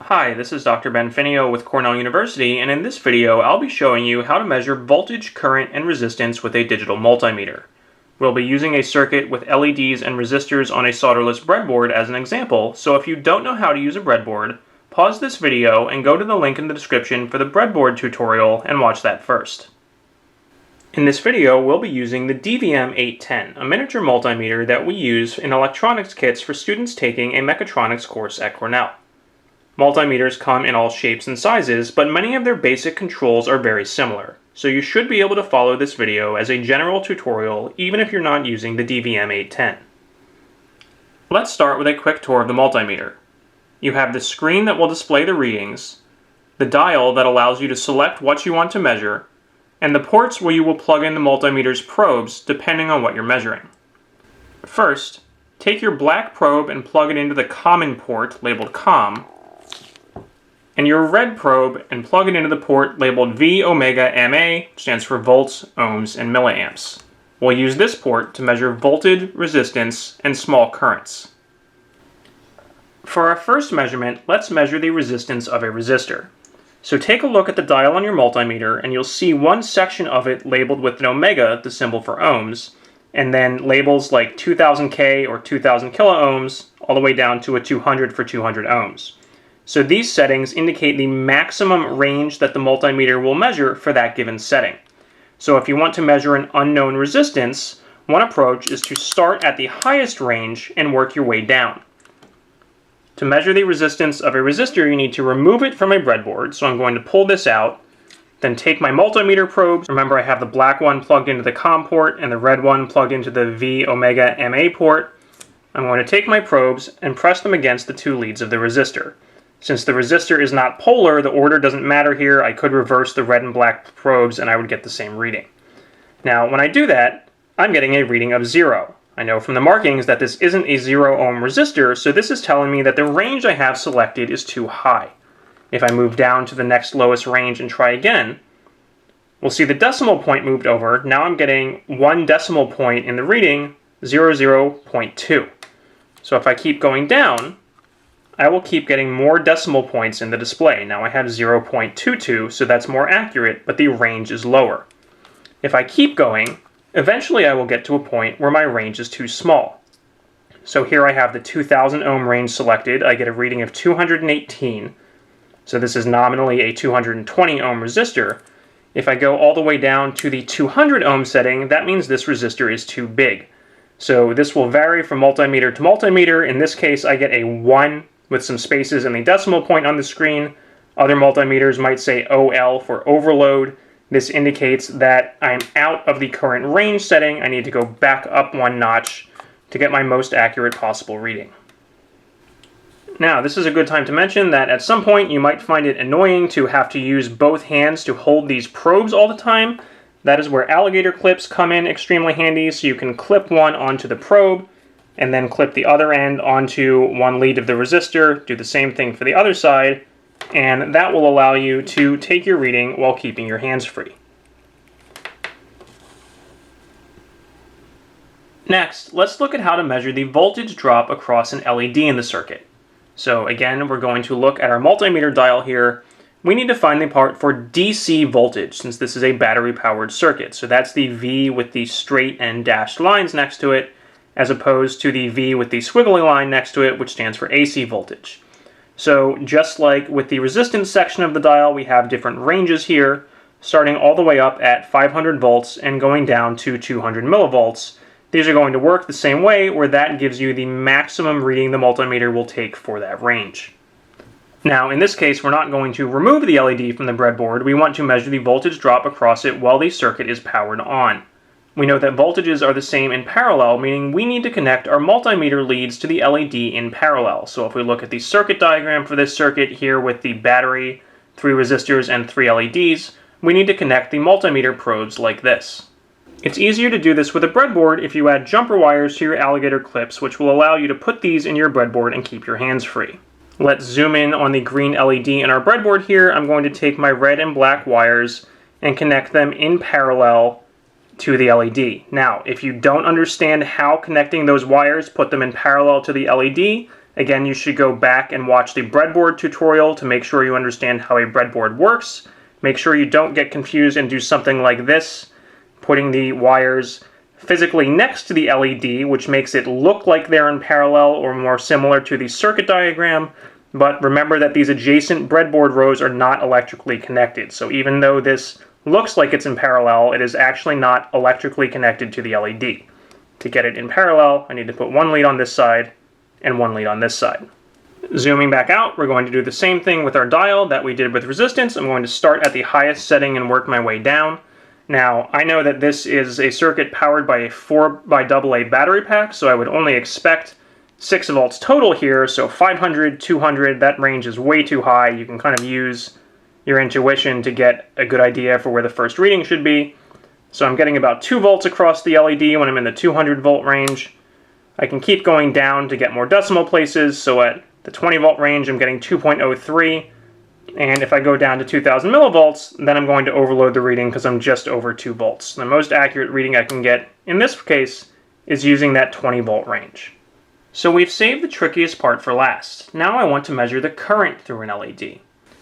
Hi, this is Dr. Ben Finio with Cornell University, and in this video I'll be showing you how to measure voltage, current, and resistance with a digital multimeter. We'll be using a circuit with LEDs and resistors on a solderless breadboard as an example, so if you don't know how to use a breadboard, pause this video and go to the link in the description for the breadboard tutorial and watch that first. In this video, we'll be using the DVM810, a miniature multimeter that we use in electronics kits for students taking a mechatronics course at Cornell. Multimeters come in all shapes and sizes, but many of their basic controls are very similar, so you should be able to follow this video as a general tutorial even if you're not using the DVM810. Let's start with a quick tour of the multimeter. You have the screen that will display the readings, the dial that allows you to select what you want to measure, and the ports where you will plug in the multimeter's probes depending on what you're measuring. First, take your black probe and plug it into the common port labeled COM, and your red probe and plug it into the port labeled V omega MA, which stands for volts, ohms, and milliamps. We'll use this port to measure voltage, resistance, and small currents. For our first measurement, let's measure the resistance of a resistor. So take a look at the dial on your multimeter and you'll see one section of it labeled with an omega, the symbol for ohms, and then labels like 2000K or 2000 kiloohms all the way down to a 200 for 200 ohms. So these settings indicate the maximum range that the multimeter will measure for that given setting. So if you want to measure an unknown resistance, one approach is to start at the highest range and work your way down. To measure the resistance of a resistor, you need to remove it from a breadboard. So I'm going to pull this out, then take my multimeter probes. Remember, I have the black one plugged into the COM port and the red one plugged into the V omega MA port. I'm going to take my probes and press them against the two leads of the resistor. Since the resistor is not polar, the order doesn't matter here. I could reverse the red and black probes and I would get the same reading. Now, when I do that, I'm getting a reading of 0. I know from the markings that this isn't a 0 ohm resistor, so this is telling me that the range I have selected is too high. If I move down to the next lowest range and try again, we'll see the decimal point moved over. Now I'm getting 1 decimal point in the reading, 0.2. So if I keep going down, I will keep getting more decimal points in the display. Now I have 0.22, so that's more accurate, but the range is lower. If I keep going, eventually I will get to a point where my range is too small. So here I have the 2000 ohm range selected. I get a reading of 218. So this is nominally a 220 ohm resistor. If I go all the way down to the 200 ohm setting, that means this resistor is too big. So this will vary from multimeter to multimeter. In this case, I get a 1 with some spaces in the decimal point on the screen. Other multimeters might say OL for overload. This indicates that I'm out of the current range setting. I need to go back up 1 notch to get my most accurate possible reading. Now, this is a good time to mention that at some point you might find it annoying to have to use both hands to hold these probes all the time. That is where alligator clips come in extremely handy, so you can clip one onto the probe and then clip the other end onto one lead of the resistor, do the same thing for the other side, and that will allow you to take your reading while keeping your hands free. Next, let's look at how to measure the voltage drop across an LED in the circuit. So again, we're going to look at our multimeter dial here. We need to find the part for DC voltage, since this is a battery-powered circuit. So that's the V with the straight and dashed lines next to it, as opposed to the V with the squiggly line next to it, which stands for AC voltage. So just like with the resistance section of the dial, we have different ranges here, starting all the way up at 500 volts and going down to 200 millivolts. These are going to work the same way, where that gives you the maximum reading the multimeter will take for that range. Now, in this case, we're not going to remove the LED from the breadboard. We want to measure the voltage drop across it while the circuit is powered on. We know that voltages are the same in parallel, meaning we need to connect our multimeter leads to the LED in parallel. So if we look at the circuit diagram for this circuit here with the battery, 3 resistors, and 3 LEDs, we need to connect the multimeter probes like this. It's easier to do this with a breadboard if you add jumper wires to your alligator clips, which will allow you to put these in your breadboard and keep your hands free. Let's zoom in on the green LED in our breadboard here. I'm going to take my red and black wires and connect them in parallel to the LED. Now, if you don't understand how connecting those wires put them in parallel to the LED, Again, you should go back and watch the breadboard tutorial to make sure you understand how a breadboard works. Make sure you don't get confused and do something like this, putting the wires physically next to the LED, which makes it look like they're in parallel or more similar to the circuit diagram. But remember that these adjacent breadboard rows are not electrically connected. So even though this looks like it's in parallel, it is actually not electrically connected to the LED. To get it in parallel, I need to put one lead on this side and one lead on this side. Zooming back out, we're going to do the same thing with our dial that we did with resistance. I'm going to start at the highest setting and work my way down. Now, I know that this is a circuit powered by a 4xAA battery pack, so I would only expect 6 volts total here, so 500, 200, that range is way too high. You can kind of use your intuition to get a good idea for where the first reading should be. So I'm getting about 2 volts across the LED when I'm in the 200 volt range. I can keep going down to get more decimal places, so at the 20 volt range I'm getting 2.03, and if I go down to 2000 millivolts, then I'm going to overload the reading because I'm just over 2 volts. The most accurate reading I can get in this case is using that 20 volt range. So we've saved the trickiest part for last. Now I want to measure the current through an LED.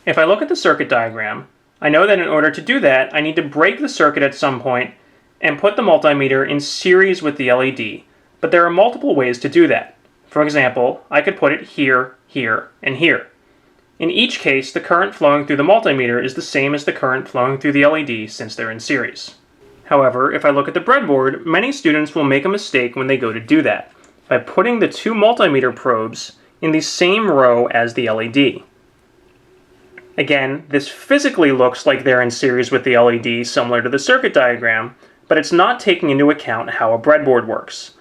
If I look at the circuit diagram, I know that in order to do that, I need to break the circuit at some point and put the multimeter in series with the LED. But there are multiple ways to do that. For example, I could put it here, here, and here. In each case, the current flowing through the multimeter is the same as the current flowing through the LED since they're in series. However, if I look at the breadboard, many students will make a mistake when they go to do that by putting the 2 multimeter probes in the same row as the LED. Again, this physically looks like they're in series with the LED, similar to the circuit diagram, but it's not taking into account how a breadboard works.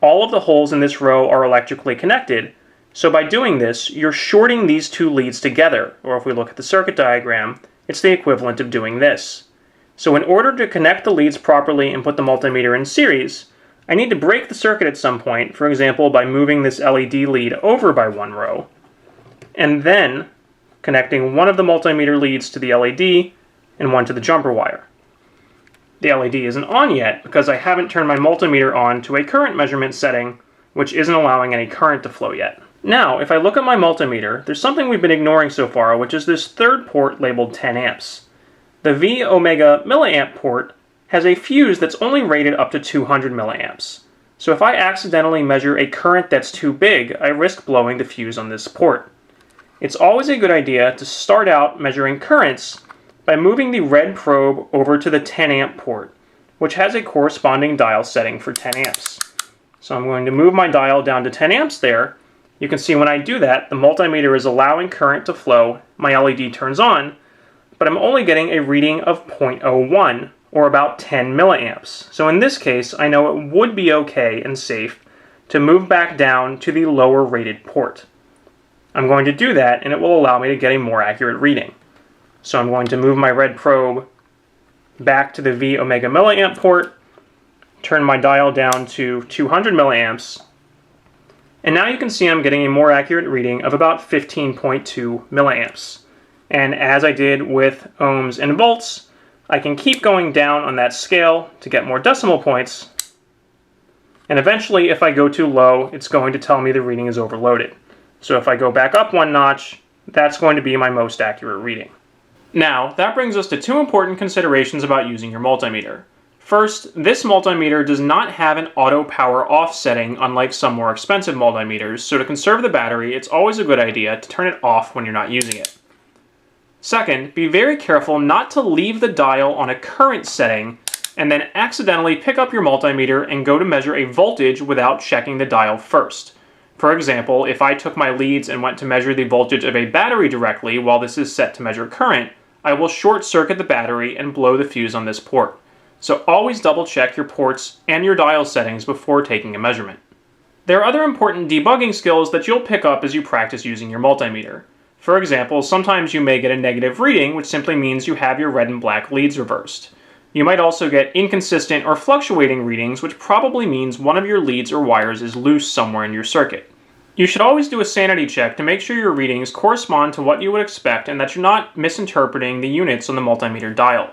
All of the holes in this row are electrically connected, so by doing this, you're shorting these 2 leads together, or if we look at the circuit diagram, it's the equivalent of doing this. So in order to connect the leads properly and put the multimeter in series, I need to break the circuit at some point, for example by moving this LED lead over by 1 row, and then connecting one of the multimeter leads to the LED and one to the jumper wire. The LED isn't on yet because I haven't turned my multimeter on to a current measurement setting, which isn't allowing any current to flow yet. Now, if I look at my multimeter, there's something we've been ignoring so far, which is this third port labeled 10 amps. The V omega milliamp port has a fuse that's only rated up to 200 milliamps. So if I accidentally measure a current that's too big, I risk blowing the fuse on this port. It's always a good idea to start out measuring currents by moving the red probe over to the 10 amp port, which has a corresponding dial setting for 10 amps. So I'm going to move my dial down to 10 amps there. You can see when I do that, the multimeter is allowing current to flow, my LED turns on, but I'm only getting a reading of 0.01, or about 10 milliamps. So in this case, I know it would be okay and safe to move back down to the lower rated port. I'm going to do that, and it will allow me to get a more accurate reading. So I'm going to move my red probe back to the V omega milliamp port, turn my dial down to 200 milliamps, and now you can see I'm getting a more accurate reading of about 15.2 milliamps. And as I did with ohms and volts, I can keep going down on that scale to get more decimal points, and eventually if I go too low, it's going to tell me the reading is overloaded. So if I go back up 1 notch, that's going to be my most accurate reading. Now, that brings us to 2 important considerations about using your multimeter. First, this multimeter does not have an auto power off setting unlike some more expensive multimeters, so to conserve the battery, it's always a good idea to turn it off when you're not using it. Second, be very careful not to leave the dial on a current setting and then accidentally pick up your multimeter and go to measure a voltage without checking the dial first. For example, if I took my leads and went to measure the voltage of a battery directly while this is set to measure current, I will short circuit the battery and blow the fuse on this port. So always double check your ports and your dial settings before taking a measurement. There are other important debugging skills that you'll pick up as you practice using your multimeter. For example, sometimes you may get a negative reading, which simply means you have your red and black leads reversed. You might also get inconsistent or fluctuating readings, which probably means one of your leads or wires is loose somewhere in your circuit. You should always do a sanity check to make sure your readings correspond to what you would expect and that you're not misinterpreting the units on the multimeter dial.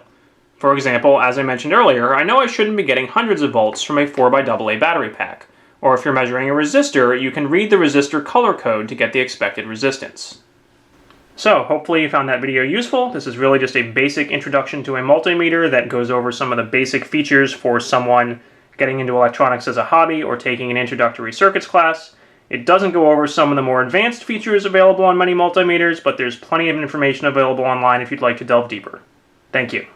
For example, as I mentioned earlier, I know I shouldn't be getting hundreds of volts from a 4xAA battery pack. Or if you're measuring a resistor, you can read the resistor color code to get the expected resistance. So hopefully you found that video useful. This is really just a basic introduction to a multimeter that goes over some of the basic features for someone getting into electronics as a hobby or taking an introductory circuits class. It doesn't go over some of the more advanced features available on many multimeters, but there's plenty of information available online if you'd like to delve deeper. Thank you.